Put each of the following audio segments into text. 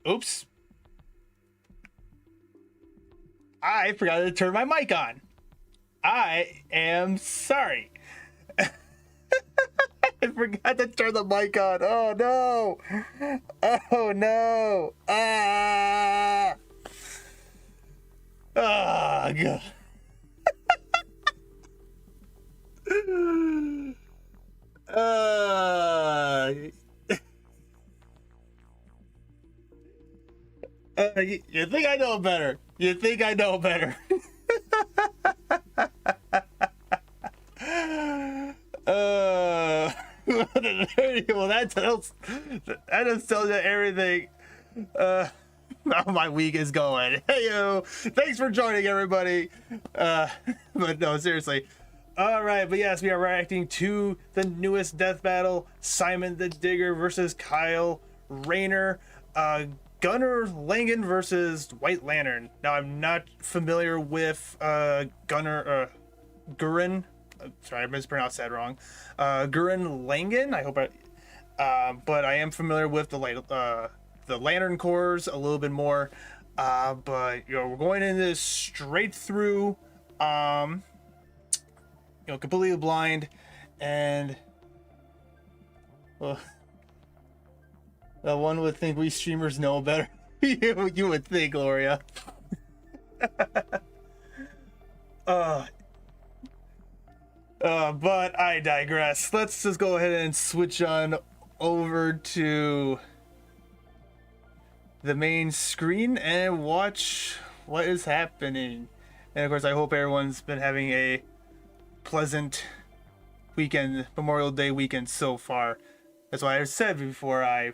Oops. I forgot to turn my mic on. I am sorry. I forgot to turn the mic on. Oh no. Oh no. Ah. Oh god. You think I know better. You think I know better. Well, that just tells you everything. How my week is going. Hey yo, thanks for joining, everybody. But no, seriously. All right, but yes, we are reacting to the newest death battle: Simon the Digger versus Kyle Rayner. Gunnar Langen versus White Lantern. Now, I'm not familiar with Gurren. Sorry, I mispronounced that wrong. Gurren Langen. I hope but I am familiar with the Lantern Corps a little bit more. But we're going into this straight through. Completely blind, and well. One would think we streamers know better. You would think, Gloria. But I digress. Let's just go ahead and switch on over to the main screen and watch what is happening. And of course, I hope everyone's been having a pleasant weekend, Memorial Day weekend so far. That's why I said before I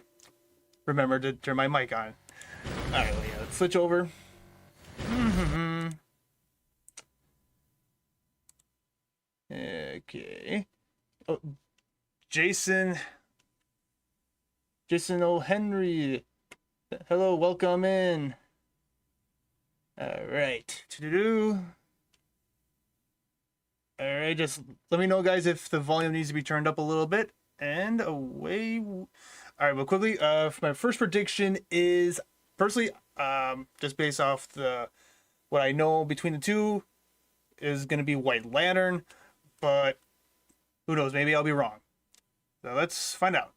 remember to turn my mic on. Alright, well, let's switch over. Okay. Oh, Jason O'Henry. Hello, welcome in. Alright. Alright, just let me know, guys, if the volume needs to be turned up a little bit. And away. All right, well, quickly, my first prediction is, personally, just based off what I know between the two, is going to be White Lantern, but who knows, maybe I'll be wrong. So let's find out.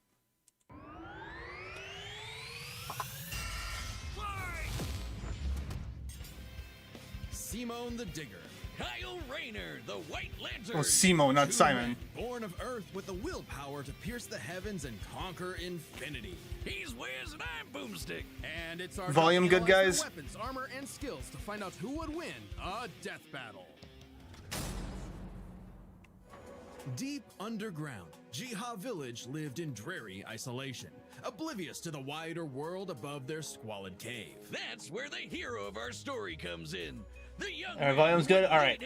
Simon the Digger. Kyle Rayner, the White Lantern. Oh, Simo, not Simon. Born of Earth with the willpower to pierce the heavens and conquer infinity. He's Wiz and I'm Boomstick. And it's our volume good, guys. Weapons, armor, and skills to find out who would win a death battle. Deep underground, Jiha Village lived in dreary isolation, oblivious to the wider world above their squalid cave. That's where the hero of our story comes in. Our volume's good. All right.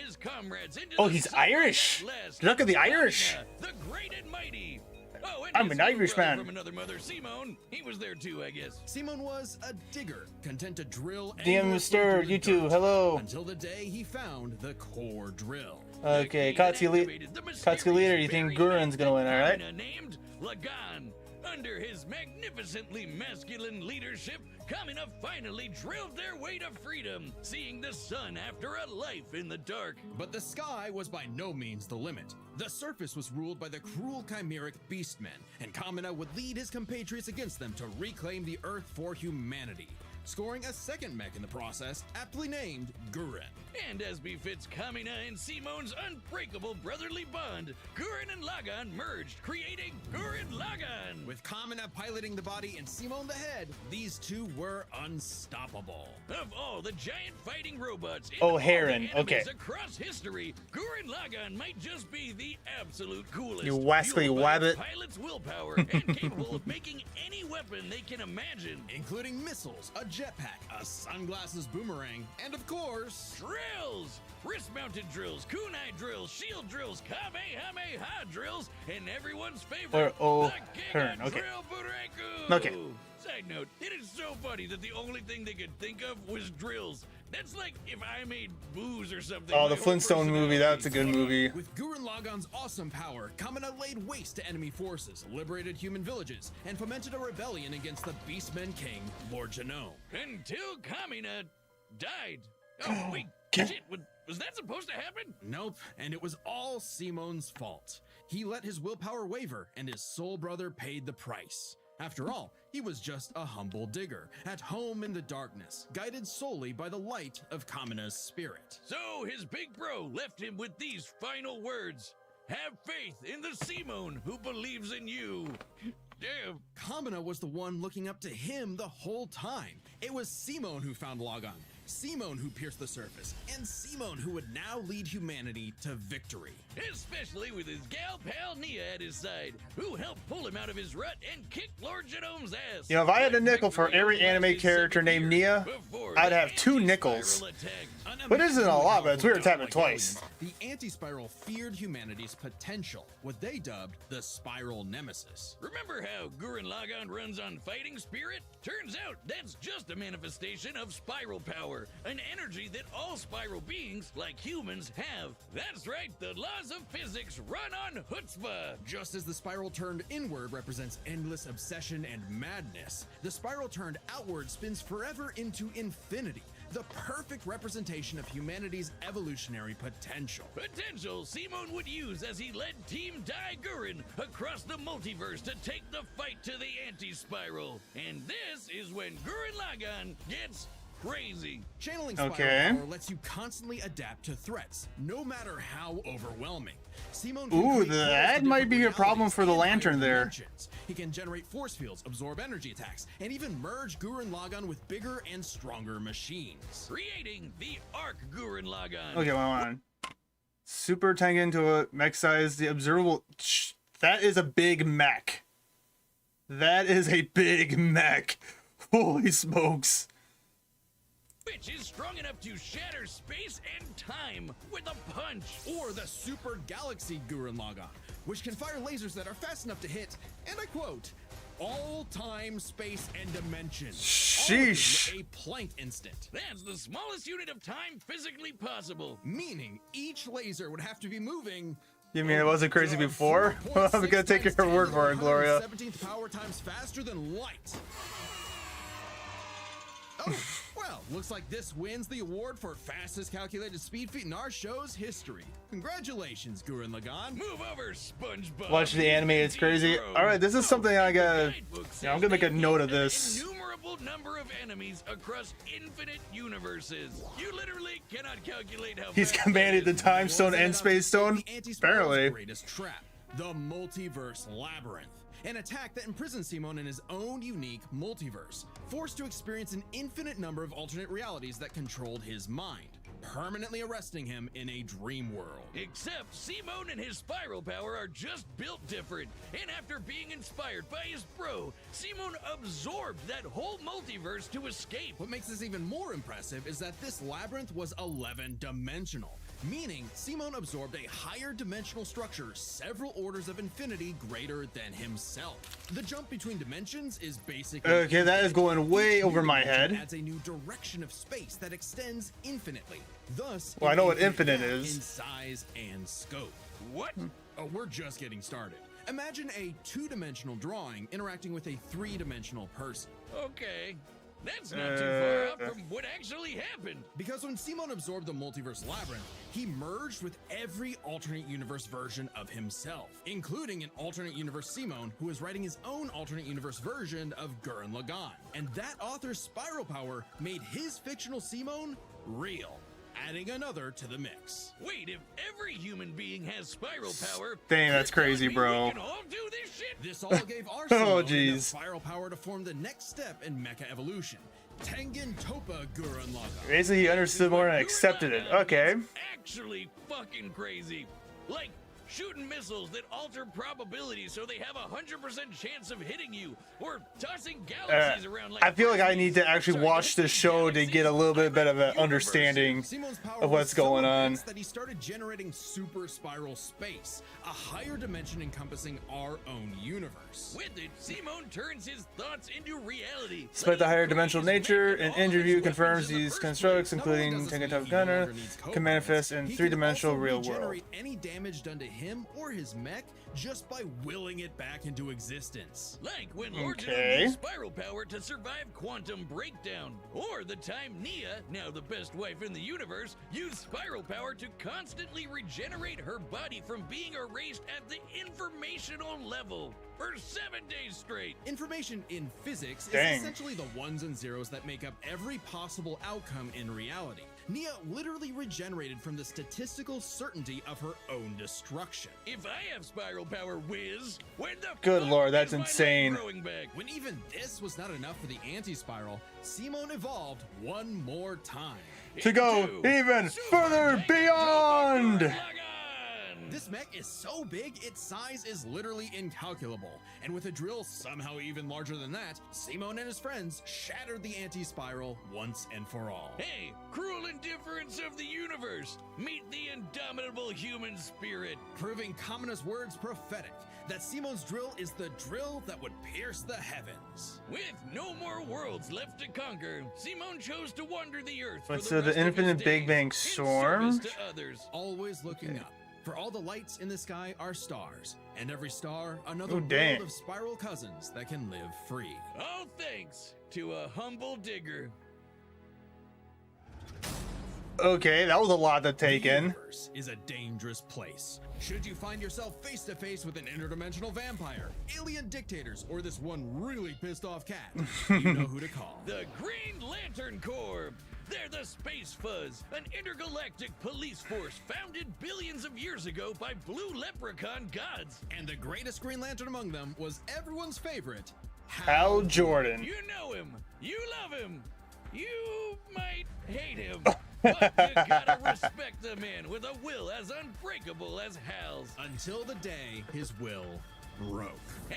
Oh, he's Irish. Look at the Irish. The great and mighty. Oh, and I'm an Irishman. From another mother, Simon. He was there too, I guess. Simon was a digger, content to drill. DM Mr. You too. Hello. Until the day he found the core drill. Okay, Katsuki leader. You think Gurren's gonna win? All right. Named Lagan. Under his magnificently masculine leadership, Kamina finally drilled their way to freedom, seeing the sun after a life in the dark. But the sky was by no means the limit. The surface was ruled by the cruel chimeric beastmen, and Kamina would lead his compatriots against them to reclaim the Earth for humanity, scoring a second mech in the process, aptly named Gurren. And as befits Kamina and Simon's unbreakable brotherly bond, Gurren and Lagan merged, creating Gurren Lagan. With Kamina piloting the body and Simon the head, these two were unstoppable. Of all the giant fighting robots in Heron, okay. across history, Gurren Lagan might just be the absolute coolest. You wascally wabbit. Pilot's willpower and capable of making any weapon they can imagine, including missiles, a jetpack, a sunglasses boomerang, and of course, drills! Wrist-mounted drills, kunai drills, shield drills, kamehameha drills, and everyone's favorite, Or the Hearn, Giga okay. Drill Bureku! Okay. Side note, it is so funny that the only thing they could think of was drills. That's like if I made booze or something. Oh, the Flintstone movie, that's a good movie. With Gurren Lagann's awesome power, Kamina laid waste to enemy forces, liberated human villages, and fomented a rebellion against the Beastmen King, Lord Genome. Until Kamina died. Oh, wait, shit, was that supposed to happen? Nope, and it was all Simone's fault. He let his willpower waver, and his soul brother paid the price. After all, he was just a humble digger, at home in the darkness, guided solely by the light of Kamina's spirit. So his big bro left him with these final words. Have faith in the Simone who believes in you. Damn. Kamina was the one looking up to him the whole time. It was Simone who found Lagann, Simone who pierced the surface, and Simone who would now lead humanity to victory. Especially with his gal pal Nia at his side, who helped pull him out of his rut and kick Lord Genome's ass. You know, if I had a nickel for every anime character named Nia, I'd have 2 nickels. But it isn't a lot, but it's weird to have it twice. The anti-spiral feared humanity's potential, what they dubbed the spiral nemesis. Remember how Gurren Lagann runs on fighting spirit? Turns out that's just a manifestation of spiral power, an energy that all spiral beings, like humans, have. That's right, the laws of physics run on chutzpah. Just as the spiral turned inward represents endless obsession and madness, the spiral turned outward spins forever into infinity, the perfect representation of humanity's evolutionary potential. Potential Simone would use as he led Team Dai Gurren across the multiverse to take the fight to the anti-spiral. And this is when Gurren Lagann gets crazy. Channeling spiral power lets you constantly adapt to threats, no matter how overwhelming. Simone that might be a problem for the lantern there. He can generate force fields, absorb energy attacks, and even merge Gurren Lagann with bigger and stronger machines. Creating the Arc Gurren Lagann. Okay, hold on. Super Tengen to a mech size, the observable. That is a big mech. That is a big mech. Holy smokes. Which is strong enough to shatter space and time with a punch. Or the Super Galaxy Gurren Lagann, which can fire lasers that are fast enough to hit, and I quote, all time, space, and dimension. Sheesh. All in a Planck instant. That's the smallest unit of time physically possible. Meaning each laser would have to be moving. You mean it wasn't crazy before? Well, I'm gonna take your word for it, Gloria. 17th power times faster than light. Oh, well, looks like this wins the award for fastest calculated speed feat in our show's history. Congratulations, Gurren Lagann. Move over, SpongeBob. Watch the anime, it's crazy. Alright, this is something I gotta... Yeah, I'm gonna make a note of this. Innumerable number of enemies across infinite universes. You literally cannot calculate how He's commanded the Time Stone and Space Stone? Apparently. Greatest trap, the Multiverse Labyrinth. An attack that imprisons Simone in his own unique multiverse, forced to experience an infinite number of alternate realities that controlled his mind, permanently arresting him in a dream world. Except Simone and his spiral power are just built different, and after being inspired by his bro, Simone absorbed that whole multiverse to escape. What makes this even more impressive is that this labyrinth was 11-dimensional, meaning Simone absorbed a higher dimensional structure several orders of infinity greater than himself. The jump between dimensions is basically... Okay, that is going way over my head. Adds a new direction of space that extends infinitely. Thus, well, I know what infinite is. In size and scope. What? Oh, we're just getting started. Imagine a 2-dimensional drawing interacting with a 3-dimensional person. Okay. That's not too far out from what actually happened. Because when Simone absorbed the multiverse labyrinth, he merged with every alternate universe version of himself, including an alternate universe Simone who is writing his own alternate universe version of Gurren Lagann. And that author's spiral power made his fictional Simone real, adding another to the mix. Wait, if every human being has spiral power, dang, that's crazy, bro. We can all do this shit? This all gave our Simone enough jeez. spiral power to form the next step in mecha evolution, Tengen Toppa Gurren Lagann. Basically, he understood more and accepted it. Okay. Actually fucking crazy. Like, shooting missiles that alter probability so they have a 100% chance of hitting you, or tossing galaxies around like I feel like I frisbees. need to actually Sorry, watch this show to get a little bit better of an understanding Simon's power of what's was so going on. advanced that he started generating super spiral space, a higher dimension encompassing our own universe. With it, Simon turns his thoughts into reality. Despite the higher dimensional nature, an interview confirms these these constructs, including taking tough gunner, can manifest in three-dimensional real world. Generate any damage done to him or his mech just by willing it back into existence. Like when Lord Okay. used spiral power to survive quantum breakdown, or the time Nia, now the best wife in the universe, used spiral power to constantly regenerate her body from being erased at the informational level for 7 days straight. Information in physics Dang. is essentially the ones and zeros that make up every possible outcome in reality. Nia literally regenerated from the statistical certainty of her own destruction. If I have spiral power, whiz, when the Good fuck lord, that's is my leg insane. growing back? When even this was not enough for the anti-spiral, Simon evolved one more time. To go Into even Super further Tank beyond! Joker Lagan! This mech is so big, its size is literally incalculable. And with a drill somehow even larger than that, Simon and his friends shattered the anti-spiral once and for all. Hey, cruel indifference of the universe! Meet the indomitable human spirit! Proving Kamina's words prophetic, that Simon's drill is the drill that would pierce the heavens. With no more worlds left to conquer, Simon chose to wander the earth But for so the the rest of infinite his Big days Bang in storm? service to others. Always looking up. For all the lights in the sky are stars, and every star another Oh, dang. world of spiral cousins that can live free. All thanks to a humble digger. Okay, that was a lot to take The in. universe is a dangerous place. Should you find yourself face to face with an interdimensional vampire, alien dictators, or this one really pissed off cat, you know who to call. The Green Lantern Corps. They're the Space Fuzz, an intergalactic police force founded billions of years ago by blue leprechaun gods. And the greatest Green Lantern among them was everyone's favorite, Hal Jordan. You know him. You love him. You might hate him. But you gotta respect the man with a will as unbreakable as Hal's. Until the day his will broke.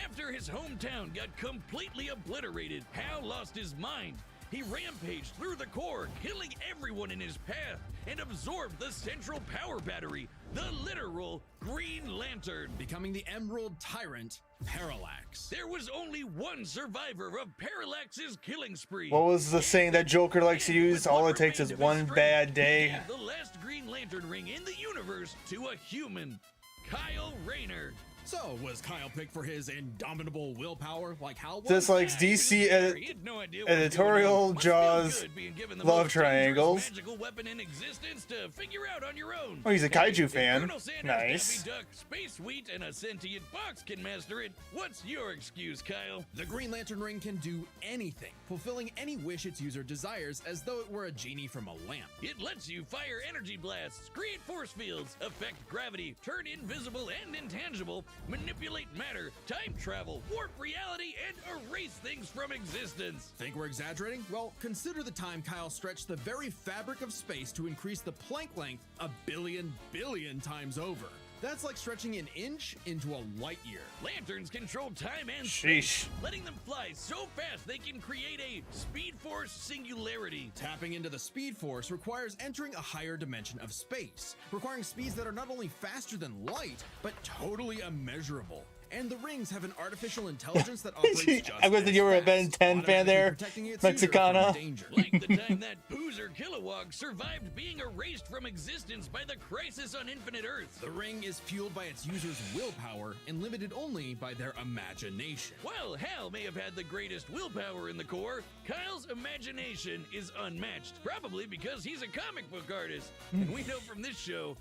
After his hometown got completely obliterated, Hal lost his mind. He rampaged through the core, killing everyone in his path, and absorbed the central power battery, the literal Green Lantern. Becoming the Emerald Tyrant, Parallax. There was only one survivor of Parallax's killing spree. What was the saying that Joker likes to use? All it takes is one bad day. The last Green Lantern ring in the universe to a human, Kyle Rayner. So, was Kyle picked for his indomitable willpower like Hal was? Dislikes He was DC there. He had no idea what was editorial going on. Must feel Jaws good being given the love most dangerous triangles. Magical weapon in existence to figure out on your own. Oh, he's a kaiju If fan. Colonel Sanders, Nice. Daffy Duck, Space Wheat, and a sentient box can master it. What's your excuse, Kyle? The Green Lantern ring can do anything, fulfilling any wish its user desires as though it were a genie from a lamp. It lets you fire energy blasts, create force fields, affect gravity, turn invisible and intangible, manipulate matter, time travel, warp reality, and erase things from existence. Think we're exaggerating? Well, consider the time Kyle stretched the very fabric of space to increase the Planck length a billion times over. That's like stretching an inch into a light year. Lanterns control time and Sheesh. space, letting them fly so fast they can create a Speed Force singularity. Tapping into the Speed Force requires entering a higher dimension of space, requiring speeds that are not only faster than light, but totally immeasurable. And the rings have an artificial intelligence that operates just I was as you were a fast, Ben 10 fan there, automatically protecting its user from Mexicana. danger. Like the time that Boozer Kilowog survived being erased from existence by the crisis on Infinite Earth. The ring is fueled by its user's willpower and limited only by their imagination. While Hal may have had the greatest willpower in the Corps, Kyle's imagination is unmatched, probably because he's a comic book artist. And we know from this show,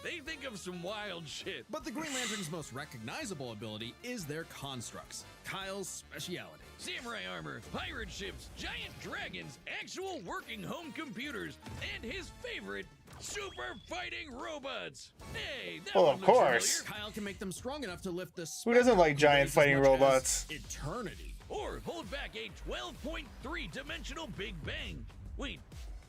they think of some wild shit. But the Green Lantern's most recognizable ability is their constructs, Kyle's speciality. Samurai armor, pirate ships, giant dragons, actual working home computers, and his favorite, super fighting robots. Hey, that Well, one of looks course. familiar. Kyle can make them strong enough to lift the Who doesn't like giant spectrum fighting as much as robots? Eternity. Or hold back a 12.3 dimensional Big Bang. Wait,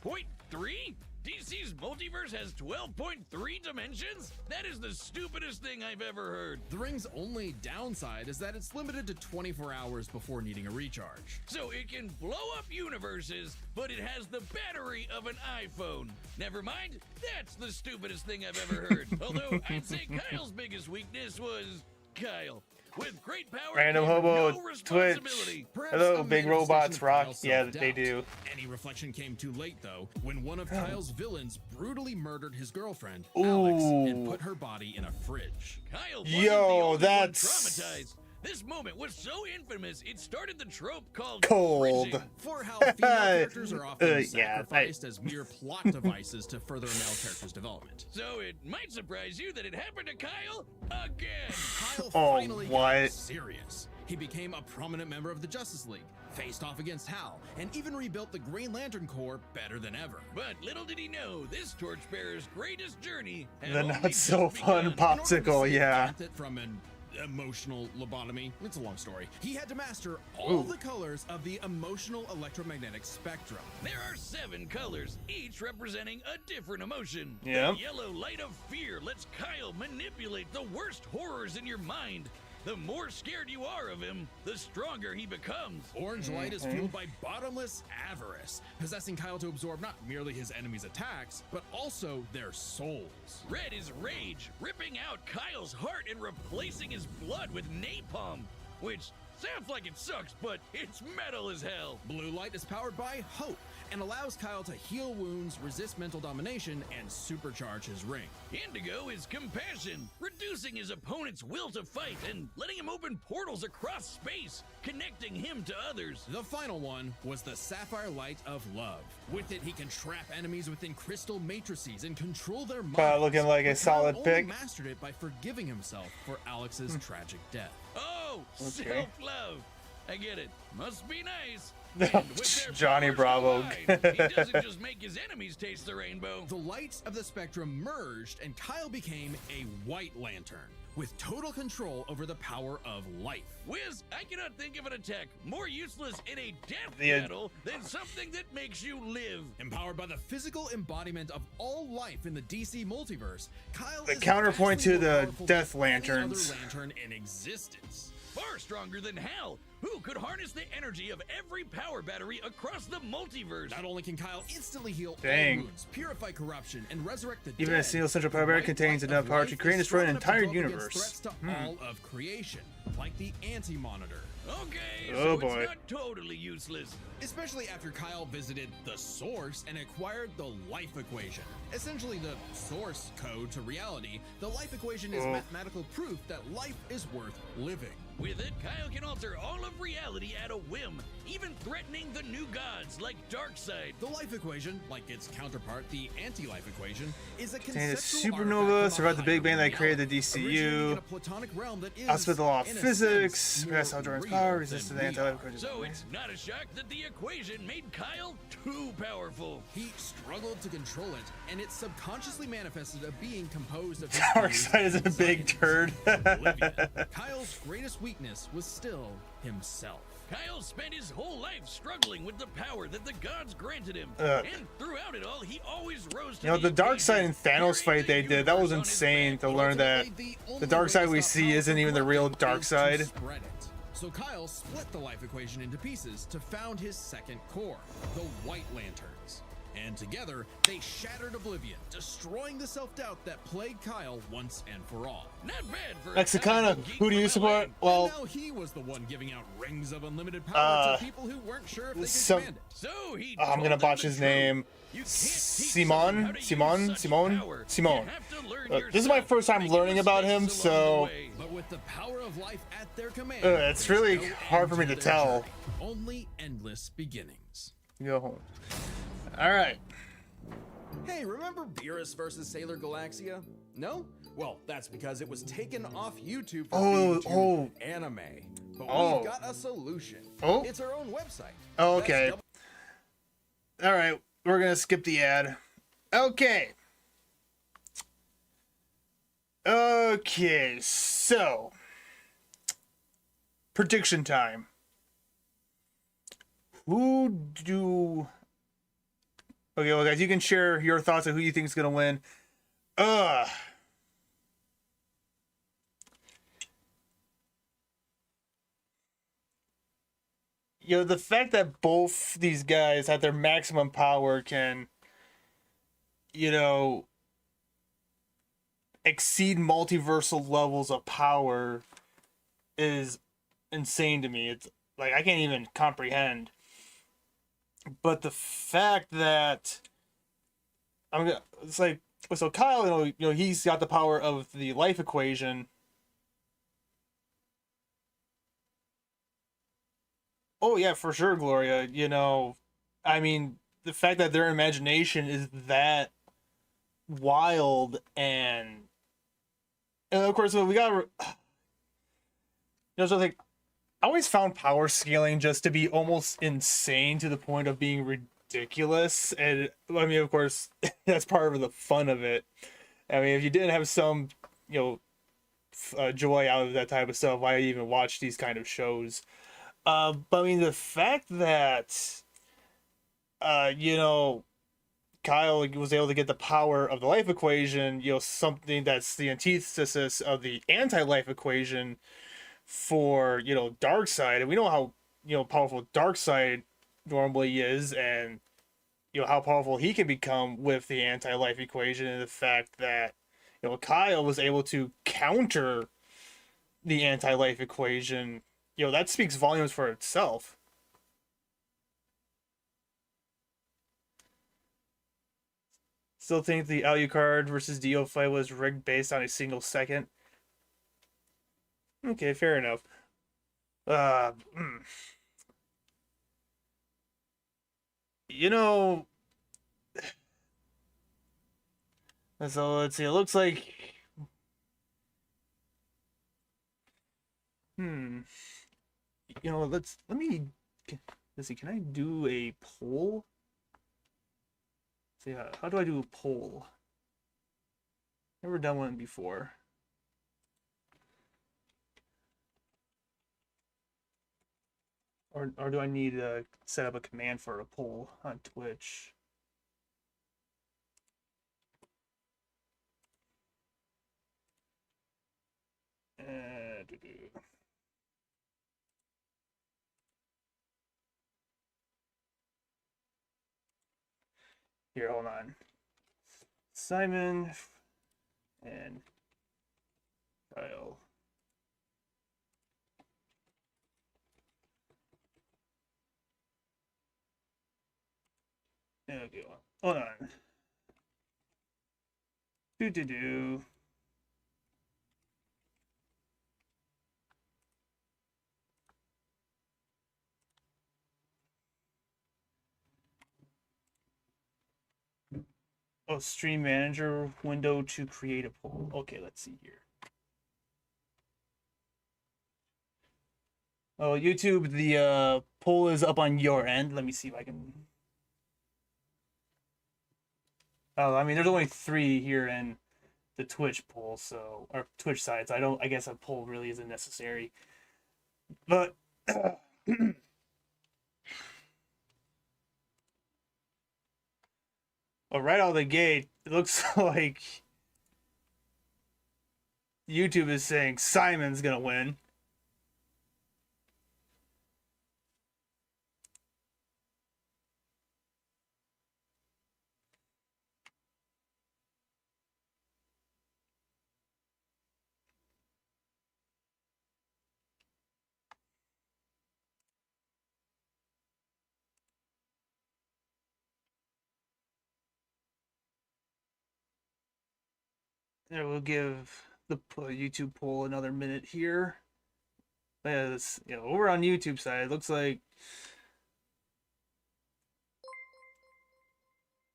0.3? DC's multiverse has 12.3 dimensions? That is the stupidest thing I've ever heard. The ring's only downside is that it's limited to 24 hours before needing a recharge. So it can blow up universes, but it has the battery of an iPhone. Never mind, that's the stupidest thing I've ever heard. Although I'd say Kyle's biggest weakness was Kyle. With great power, Random came Hobo no Twitch. responsibility. Perhaps Hello, a big manifestation robots of rock. Kyle's Yeah, self-doubt. they do. Any reflection came too late, though, when one of Kyle's villains brutally murdered his girlfriend, Ooh. Alex, and put her body in a fridge. Kyle wasn't Yo, the only one that's- traumatized. This moment was so infamous, it started the trope called Cold. fridging. For how female characters are often Yeah, sacrificed as mere plot devices to further a male character's development. So it might surprise you that it happened to Kyle again. Kyle Oh, finally what? got serious. He became a prominent member of the Justice League, faced off against Hal, and even rebuilt the Green Lantern Corps better than ever. But little did he know, this torchbearer's greatest journey had The only not so just fun begun. In order to popsicle, save yeah. Ganthet from an emotional lobotomy, it's a long story. He had to master all Ooh. the colors of the emotional electromagnetic spectrum. There are 7 colors, each representing a different emotion. Yep. The yellow light of fear lets Kyle manipulate the worst horrors in your mind. The more scared you are of him, the stronger he becomes. Orange light is fueled by bottomless avarice, possessing Kyle to absorb not merely his enemies' attacks, but also their souls. Red is rage, ripping out Kyle's heart and replacing his blood with napalm, which sounds like it sucks, but it's metal as hell. Blue light is powered by hope and allows Kyle to heal wounds, resist mental domination, and supercharge his ring. Indigo is compassion, reducing his opponent's will to fight and letting him open portals across space, connecting him to others. The final one was the sapphire light of love. With it, he can trap enemies within crystal matrices and control their minds. Looking like a But Kyle solid only pick. mastered it by forgiving himself for Alex's tragic death. Oh, Okay. self-love. I get it. Must be nice. And with their Johnny powers Bravo. combined, he doesn't just make his enemies taste the rainbow. The lights of the spectrum merged, and Kyle became a White Lantern with total control over the power of life. Wiz, I cannot think of an attack more useless in a death The- battle than something that makes you live. Empowered by the physical embodiment of all life in the DC multiverse, Kyle The is counterpoint vastly to more the powerful Death than any Lanterns. other lantern in existence. Far stronger than Hal, who could harness the energy of every power battery across the multiverse. Not only can Kyle instantly heal Dang. all wounds, purify corruption, and resurrect the Even dead, a single central power the barrier white contains light enough of power life to create and is destroy an strong enough to entire go up against universe. threats to all of creation, like the Anti-Monitor. Okay, Oh, so boy. it's not totally useless. Especially after Kyle visited the source and acquired the life equation. Essentially the source code to reality, the life equation is Oh. mathematical proof that life is worth living. With it, Kyle can alter all of reality at a whim, even threatening the new gods like Darkseid. The life equation, like its counterpart, the anti-life equation, is a Contained a conceptual supernova, artifact from a survived the Big Bang that higher created the reality, originating DCU. in a platonic realm that is, Outspit the law of in a physics, sense, progress more Jordan's real power, than resisted the we anti-life are. equation. So it's not a shock that the equation made Kyle too powerful. He struggled to control it, and it subconsciously manifested a being composed of his Darkseid is a fears, big anxieties, turd. and oblivion. Kyle's greatest weakness was still himself. Kyle spent his whole life struggling with the power that the gods granted him. Ugh. And throughout it all, he always rose to You know, the Darkseid occasion, and Thanos carrying fight they the did, that was universe on his insane back. to learn that Ultimately, the only Darkseid way we to stop see Kyle isn't from even the real corrupting is to Darkseid. spread it. So Kyle split the life equation into pieces to found his second core, the White Lanterns. And together, they shattered Oblivion, destroying the self-doubt that plagued Kyle once and for all. Not bad for a Mexicana, comic book who do geek you from LA. support? Well, And now he was the one giving out rings of unlimited power to people who weren't sure if they could command it. So he I'm told gonna them botch the his truth. name. You can't teach Simon? someone how to use Simon? such Simon? power. Simon. You have to learn This is my yourself, first time making learning about him, mistakes along the so way. But with the power of life at their command, it's there's really no hard end for me to to their tell. journey, only endless beginnings. Go home. All right. Hey, remember Beerus versus Sailor Galaxia? No? Well, that's because it was taken off YouTube for being too anime. But we've got a solution. Oh. It's our own website. Oh, okay. That's All right. We're going to skip the ad. Okay. Okay. So, prediction time. Okay, well, guys, you can share your thoughts on who you think is gonna win. You know, the fact that both these guys at their maximum power can, you know, exceed multiversal levels of power is insane to me. It's like I can't even comprehend. But the fact that it's like, so Kyle, he's got the power of the life equation. Oh yeah, for sure, Gloria. I mean, the fact that their imagination is that wild, and of course, we got, so like, I always found power scaling just to be almost insane to the point of being ridiculous. And I mean, of course, that's part of the fun of it. I mean, if you didn't have some, joy out of that type of stuff, why even watch these kind of shows? But I mean, the fact that, Kyle was able to get the power of the life equation, something that's the antithesis of the anti-life equation for, Darkseid. And we know how, powerful Darkseid normally is, and, how powerful he can become with the anti-life equation, and the fact that, Kyle was able to counter the anti-life equation, that speaks volumes for itself. Still think the Alucard versus Dio fight was rigged based on a single second. Okay, fair enough. Uh, mm. You know, so let's see. It looks like, hmm. Let's see. Can I do a poll? So yeah, how do I do a poll? Never done one before. Or do I need to set up a command for a poll on Twitch? Here, hold on. Simon and Kyle. Okay, hold on. Do. Oh, stream manager window to create a poll. Okay, let's see here. Oh, YouTube, the poll is up on your end. Let me see if I can. Oh, I mean, there's only 3 here in the Twitch poll, so, or Twitch side, so I guess a poll really isn't necessary. But well, right out of the gate, it looks like YouTube is saying Simon's gonna win. Yeah, we'll give the YouTube poll another minute here. Yeah, over on YouTube side, it looks like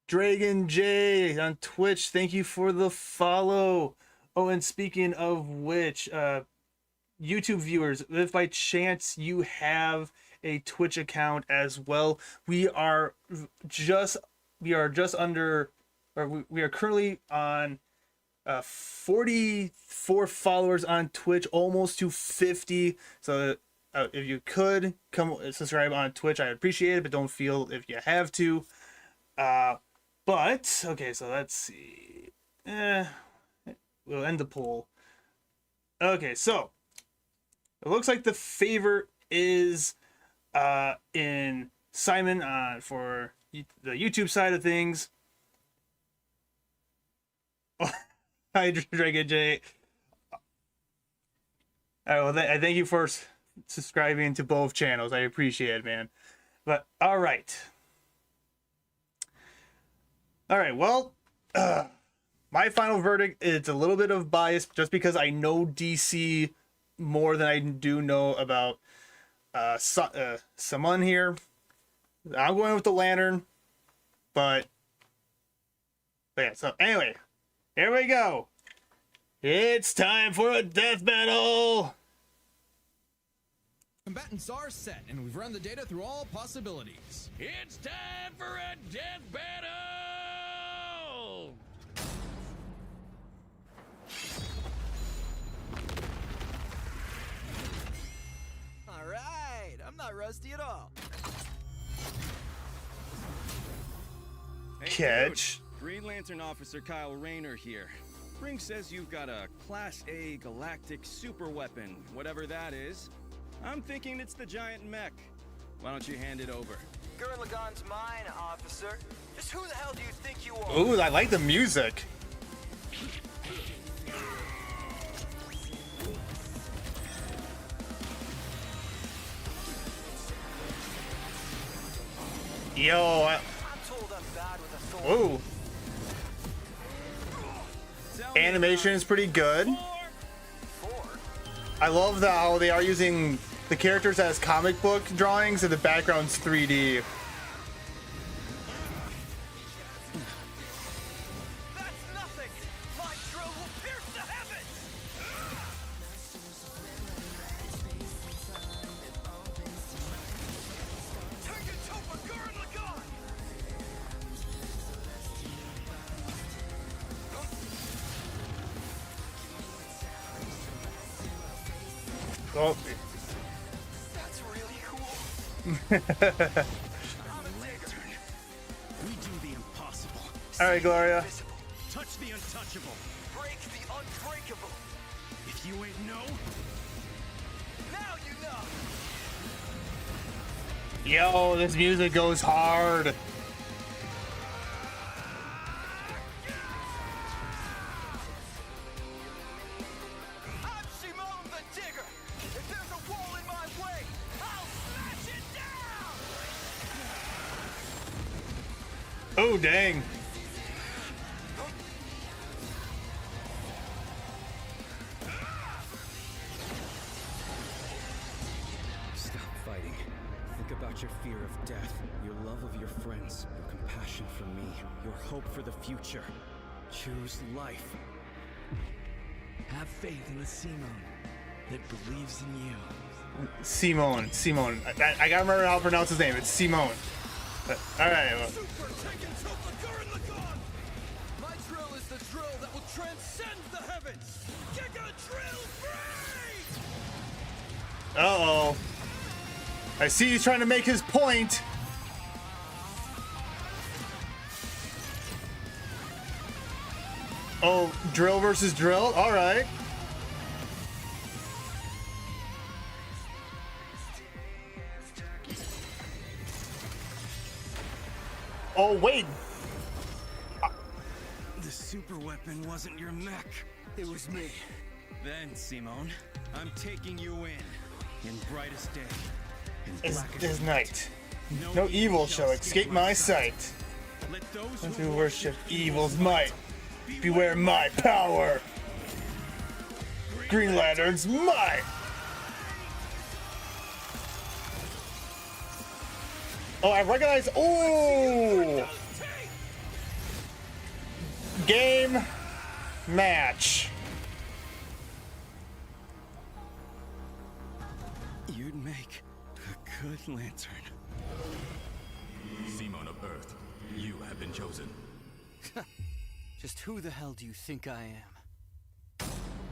Dragon J on Twitch, thank you for the follow. Oh, and speaking of which, YouTube viewers, if by chance you have a Twitch account as well, we are just under, or we are currently on 44 followers on Twitch, almost to 50. So if you could come subscribe on Twitch, I appreciate it, but don't feel if you have to. But okay, so let's see. We'll end the poll. Okay, so it looks like the favor is in Simon for the YouTube side of things. Hi, Dragon J. All right, well, I thank you for subscribing to both channels. I appreciate it, man. But all right. Well, my final verdict is a little bit of bias just because I know DC more than I do know about someone here. I'm going with the Lantern, but yeah. So anyway, here we go. It's time for a death battle. Combatants are set, and we've run the data through all possibilities. It's time for a death battle! All right, I'm not rusty at all. Hey, Catch. dude. Green Lantern Officer Kyle Rayner here. Ring says you've got a Class A galactic super weapon, whatever that is. I'm thinking it's the giant mech. Why don't you hand it over? Gurren Lagann's mine, officer. Just who the hell do you think you are? Ooh, I like the music. Yo, I'm told I'm bad with authority. ooh. Animation is pretty good. Four? I love how they are using the characters as comic book drawings and the background's 3D. That's nothing! My drill will pierce the heavens! Take it to Gurren Lagann! Oh, That's really cool. We do the impossible. all right, Gloria. Visible. Touch the untouchable. Break the unbreakable. If you ain't know, Now you know! Yo, this music goes hard. I'm Simone the Digger! If there's a wall in my way, I'll smash it down! Oh, dang. Stop fighting. Think about your fear of death, your love of your friends, your compassion for me, your hope for the future. Choose life. Have faith in the Simone that believes in you. Simone. I gotta remember how to pronounce his name. It's Simone. But, all right. Well, Super Tekken Topa Gurren Lagann! My drill is the drill that will transcend the heavens! Giga Drill Free! uh-oh. I see he's trying to make his point. Oh, drill versus drill? All right. Oh, wait. the super weapon wasn't your mech. It was me. Then, Simone, I'm taking you in brightest day, in It's blackest night. No evil shall escape my sight. Let those Those who worship evil's might, beware my power. Green Lantern's might. Oh, I recognize. Oh, game match. You'd make a good lantern. Simone of Earth, you have been chosen. Just who the hell do you think I am?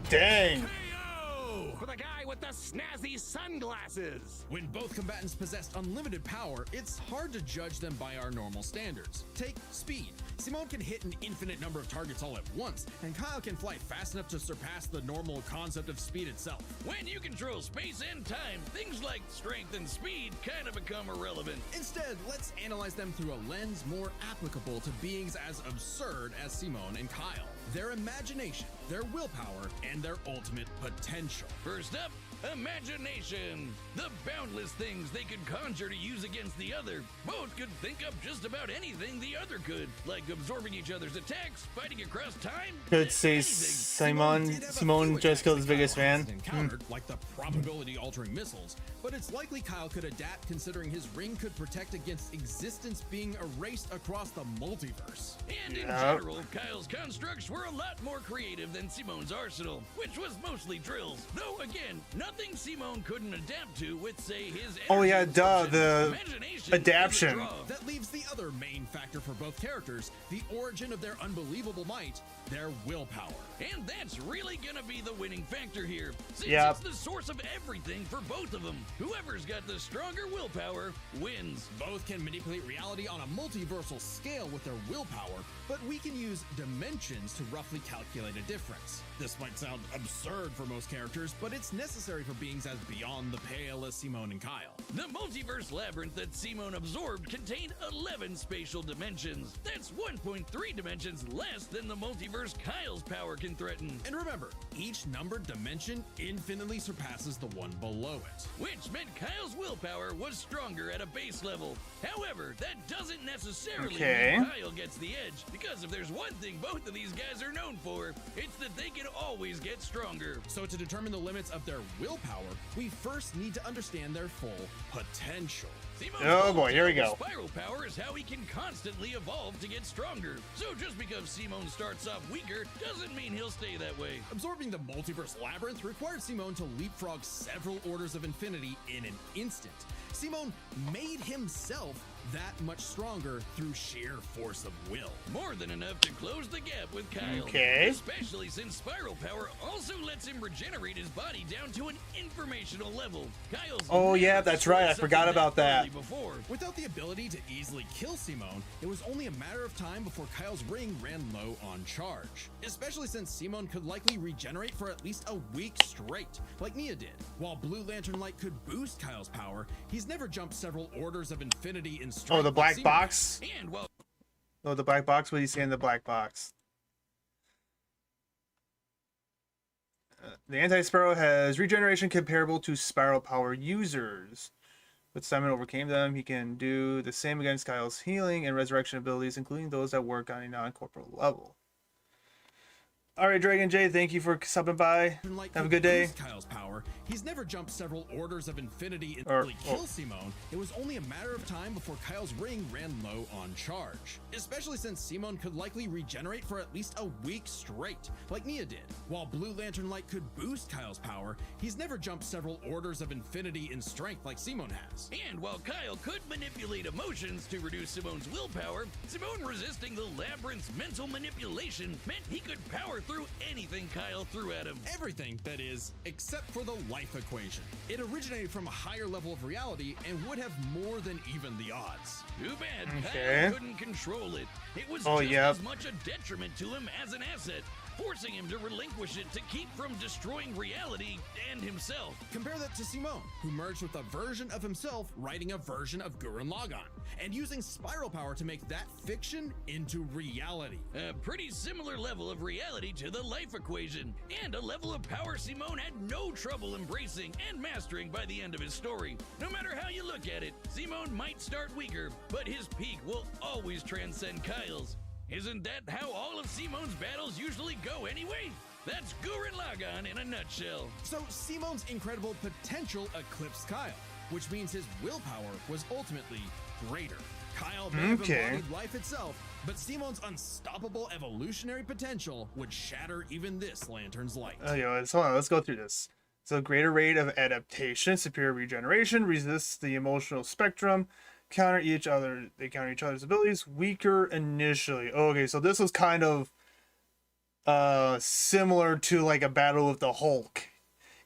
Dang. KO! Whoa! For the guy with the snazzy sunglasses. When both combatants possess unlimited power, it's hard to judge them by our normal standards. Take speed. Simone can hit an infinite number of targets all at once, and Kyle can fly fast enough to surpass the normal concept of speed itself. When you control space and time, things like strength and speed kind of become irrelevant. Instead, let's analyze them through a lens more applicable to beings as absurd as Simone and Kyle. Their imagination, their willpower, and their ultimate potential. First up, imagination. The boundless things they could conjure to use against the other. Both could think up just about anything the other could, like absorbing each other's attacks, fighting across time. Could say Simone just killed his biggest fan. Encountered, like the probability-altering missiles, but it's likely Kyle could adapt considering his ring could protect against existence being erased across the multiverse. And in general, Kyle's constructs were a lot more creative than Simone's arsenal, which was mostly drills. Though again, nothing Simone couldn't adapt to with, say, his oh yeah, duh, the adaptation. That leaves the other main factor for both characters, the origin of their unbelievable might, their willpower. And that's really gonna be the winning factor here, since Yep. it's the source of everything for both of them. Whoever's got the stronger willpower wins. Both can manipulate reality on a multiversal scale with their willpower, but we can use dimensions to roughly calculate a difference. This might sound absurd for most characters, but it's necessary for beings as beyond the pale as Simone and Kyle. The multiverse labyrinth that Simone absorbed contained 11 spatial dimensions. That's 1.3 dimensions less than the multiverse Kyle's power can threaten. And remember, each numbered dimension infinitely surpasses the one below it. Which meant Kyle's willpower was stronger at a base level. However, that doesn't necessarily mean Kyle gets the edge, because if there's one thing both of these guys are known for, it's that they can always get stronger. So to determine the limits of their willpower, we first need to understand their full potential. Oh boy, here we go. Spiral power is how he can constantly evolve to get stronger. So just because Simone starts off weaker doesn't mean he'll stay that way. Absorbing the multiverse labyrinth required Simone to leapfrog several orders of infinity in an instant. Simone made himself that much stronger through sheer force of will. More than enough to close the gap with Kyle. Okay. Especially since spiral power also lets him regenerate his body down to an informational level. Kyle's yeah, that's right. I forgot about that. Before. Without the ability to easily kill Simone, it was only a matter of time before Kyle's ring ran low on charge. Especially since Simone could likely regenerate for at least a week straight, like Nia did. While Blue Lantern Light could boost Kyle's power, he's never jumped several orders of infinity in strength. Oh, the black box? And well, Oh, the black box? What do you say in the black box? The anti-spiral has regeneration comparable to spiral power users. But Simon overcame them. He can do the same against Kyle's healing and resurrection abilities, including those that work on a non-corporal level. All right, Dragon J, thank you for stopping by. Have a good day. Kyle's power. He's never jumped several orders of infinity and Or- really kill Simone. It was only a matter of time before Kyle's ring ran low on charge. Especially since Simone could likely regenerate for at least a week straight, like Nia did. While Blue Lantern Light could boost Kyle's power, he's never jumped several orders of infinity in strength like Simone has. And while Kyle could manipulate emotions to reduce Simone's willpower, Simone resisting the labyrinth's mental manipulation meant he could power through anything Kyle threw at him. Everything, that is, except for the life equation. It originated from a higher level of reality and would have more than even the odds. Too bad Okay. Kyle couldn't control it. It was Oh, just yep. as much a detriment to him as an asset, forcing him to relinquish it to keep from destroying reality and himself. Compare that to Simone, who merged with a version of himself writing a version of Gurren Lagann, and using spiral power to make that fiction into reality. A pretty similar level of reality to the life equation, and a level of power Simone had no trouble embracing and mastering by the end of his story. No matter how you look at it, Simone might start weaker, but his peak will always transcend Kyle's. Isn't that how all of Simone's battles usually go anyway? That's Gurren Lagann in a nutshell. So Simone's incredible potential eclipsed Kyle, which means his willpower was ultimately greater. Kyle may have embodied life itself, but Simone's unstoppable evolutionary potential would shatter even this lantern's light. Hold on, let's go through this. So greater rate of adaptation, superior regeneration, resists the emotional spectrum, they counter each other's abilities, weaker initially. Okay, so this was kind of similar to like a battle with the Hulk.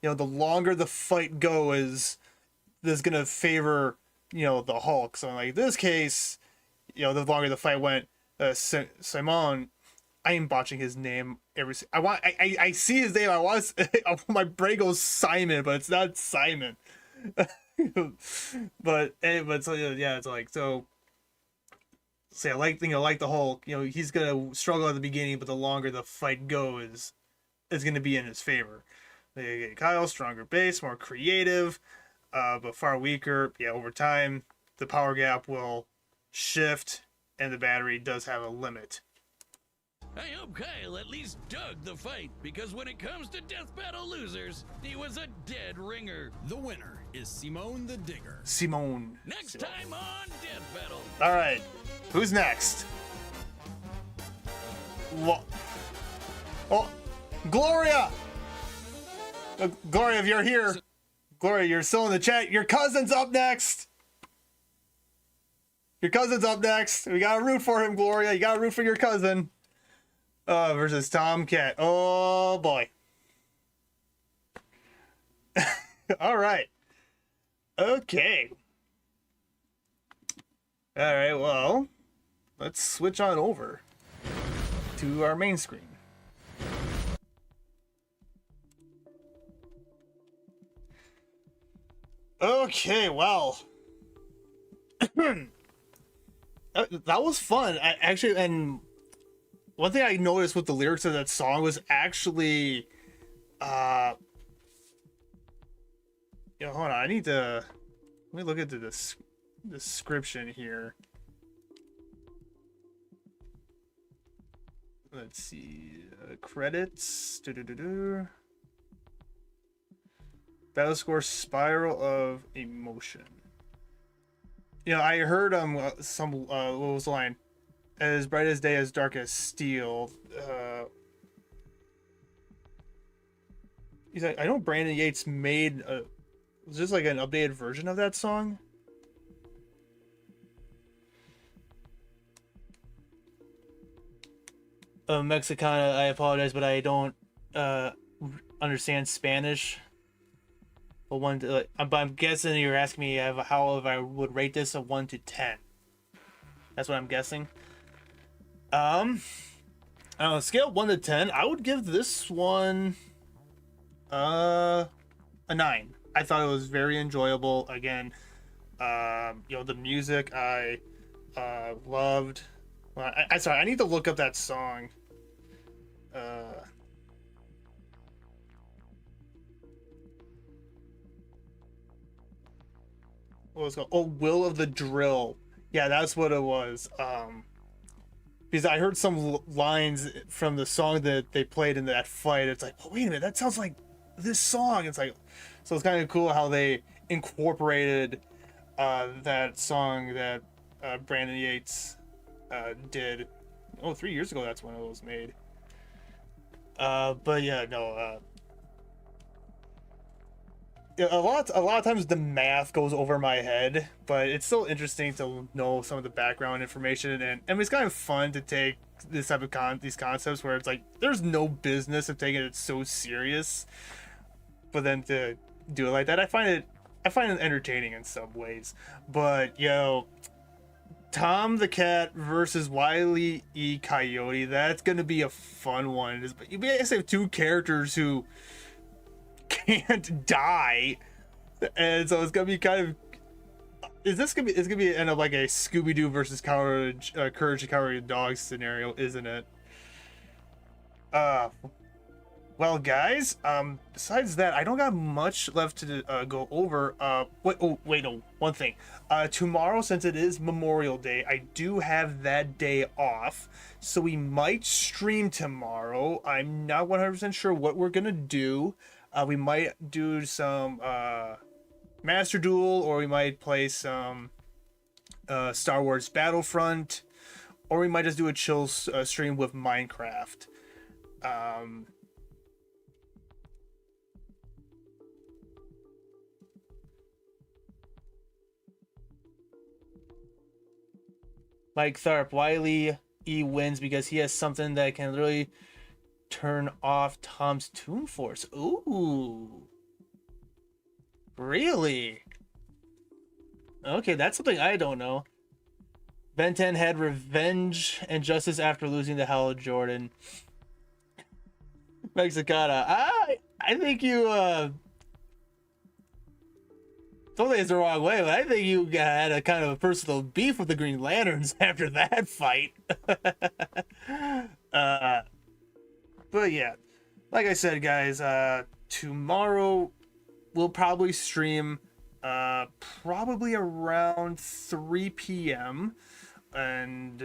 you know, the longer the fight goes, this is gonna favor, you know, the Hulk. So in like this case, you know, the longer the fight went, Simon, I am botching his name I see his name. My brain goes Simon, but it's not Simon. but so yeah, it's like so. Say like the Hulk, you know, he's gonna struggle at the beginning, but the longer the fight goes, it's gonna be in his favor. They get Kyle, stronger base, more creative, but far weaker. Yeah, over time, the power gap will shift, and the battery does have a limit. I hope Kyle at least dug the fight, because when it comes to death battle losers, he was a dead ringer. The winner is Simone the Digger. Simone. Next time on Death Battle. All right, who's next? What? Oh, Gloria! Gloria, if you're here, Gloria, you're still in the chat. Your cousin's up next. Your cousin's up next. We gotta root for him, Gloria. You gotta root for your cousin. Versus Tomcat. Oh boy. All right. Okay. All right. Well, let's switch on over to our main screen. Okay. Well, that was fun. I actually, and one thing I noticed with the lyrics of that song was actually, hold on, I need to, let me look at the description here. Let's see, credits, battle score, spiral of emotion. You know, I heard what was the line? As bright as day, as dark as steel. He's like, I know Brandon Yates made was this like an updated version of that song? Mexicana, I apologize, but I don't understand Spanish. But I'm guessing you're asking me how if I would rate this a 1 to 10. That's what I'm guessing. On a scale of 1 to 10, I would give this one a 9. I thought it was very enjoyable. Again, the music I loved. Well, I need to look up that song. What was it called? Oh, Will of the Drill. Yeah, that's what it was. Because I heard some lines from the song that they played in that fight. It's like, oh, wait a minute, that sounds like this song. It's like, so it's kind of cool how they incorporated that song that Brandon Yates did. 3 years ago. That's when it was made. But yeah, no. A lot of times the math goes over my head, but it's still interesting to know some of the background information, and it's kind of fun to take this type of these concepts where it's like there's no business of taking it so serious, but then to do it like that, I find it entertaining in some ways. But Tom the Cat versus Wile E. Coyote, that's gonna be a fun one. You basically have two characters who can't die, and so it's gonna be kind of it's gonna be end up like a Scooby-Doo versus Courage the Cowardly Dog scenario, isn't it? Well, guys, besides that, I don't got much left to go over. One thing. Tomorrow, since it is Memorial Day, I do have that day off, so we might stream tomorrow. I'm not 100% sure what we're gonna do. We might do some Master Duel, or we might play some Star Wars Battlefront, or we might just do a chill stream with Minecraft. Mike Tharp, Wile E wins because he has something that can really turn off Tom's Toon Force. Ooh. Really? Okay, that's something I don't know. Ben 10 had revenge and justice after losing to Hal Jordan. Mexicana, I think you don't think it's the wrong way, but I think you had a kind of a personal beef with the Green Lanterns after that fight. But yeah, like I said, guys, tomorrow we'll probably stream probably around 3 p.m. And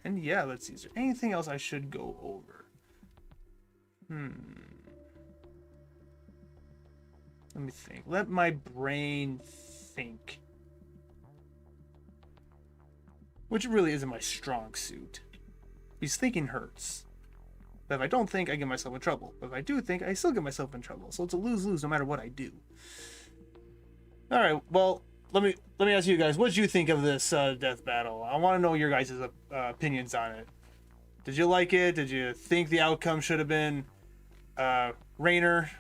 yeah, let's see. Is there anything else I should go over? Let me think. Let my brain think. Which really isn't my strong suit. Because thinking hurts. But if I don't think, I get myself in trouble. But if I do think, I still get myself in trouble. So it's a lose-lose no matter what I do. Alright, well, let me ask you guys, what did you think of this death battle? I want to know your guys' opinions on it. Did you like it? Did you think the outcome should have been Rayner?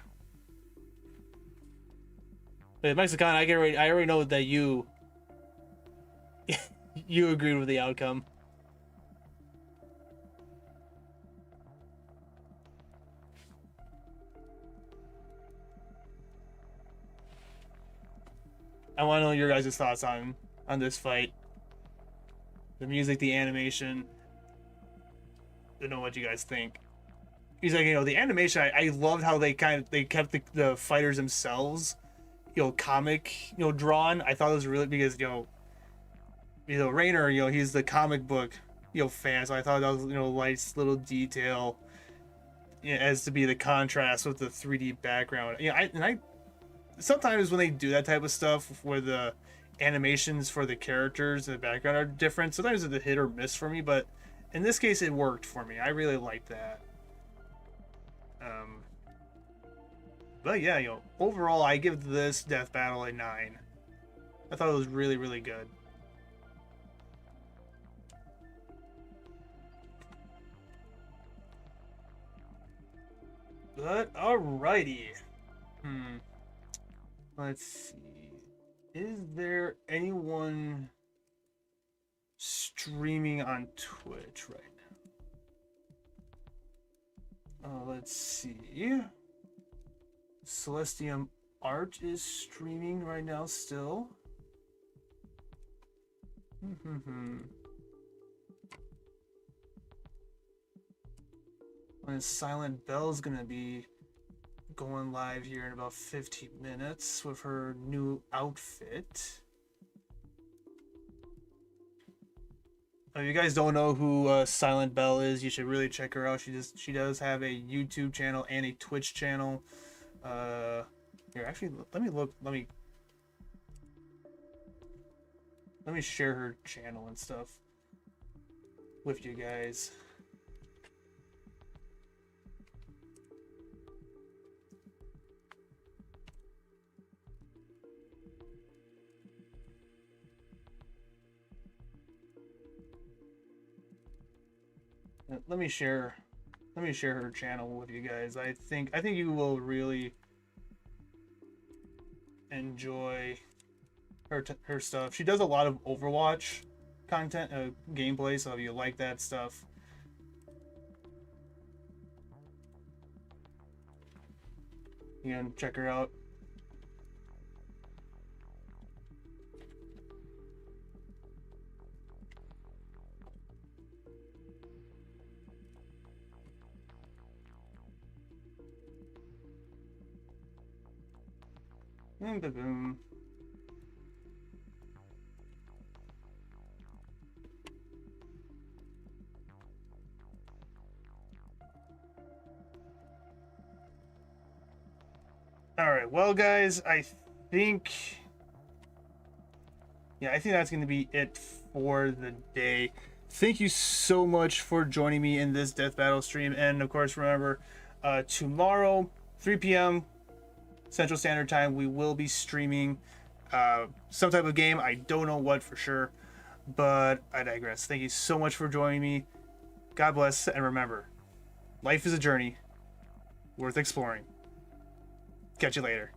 But Mexican, I already know that you you agreed with the outcome. I want to know your guys' thoughts on this fight. The music, the animation. I don't know what you guys think. He's like, the animation, I loved how they kept the fighters themselves, comic, drawn. I thought it was really, because, Rayner, he's the comic book, fan, so I thought that was, nice little detail, as to be the contrast with the 3D background. I sometimes when they do that type of stuff where the animations for the characters in the background are different, sometimes it's a hit or miss for me, but in this case it worked for me. I really liked that. But yeah, overall I give this death battle a 9. I thought it was really, really good. But alrighty. Let's see. Is there anyone streaming on Twitch right now? Let's see. Celestium Art is streaming right now still. When Silent Bell's gonna be going live here in about 15 minutes with her new outfit. If you guys don't know who Silent Bell is, you should really check her out. She does have a YouTube channel and a Twitch channel. Here, actually, let me share her channel and stuff with you guys. Let me share her channel with you guys. I think you will really enjoy her stuff. She does a lot of Overwatch content, gameplay, so if you like that stuff, you can check her out. And boom. All right, well, guys, I think that's going to be it for the day. Thank you so much for joining me in this death battle stream, and of course, remember, tomorrow, 3 p.m. Central Standard Time, we will be streaming some type of game. I don't know what for sure, but I digress. Thank you so much for joining me. God bless, and remember, life is a journey worth exploring. Catch you later.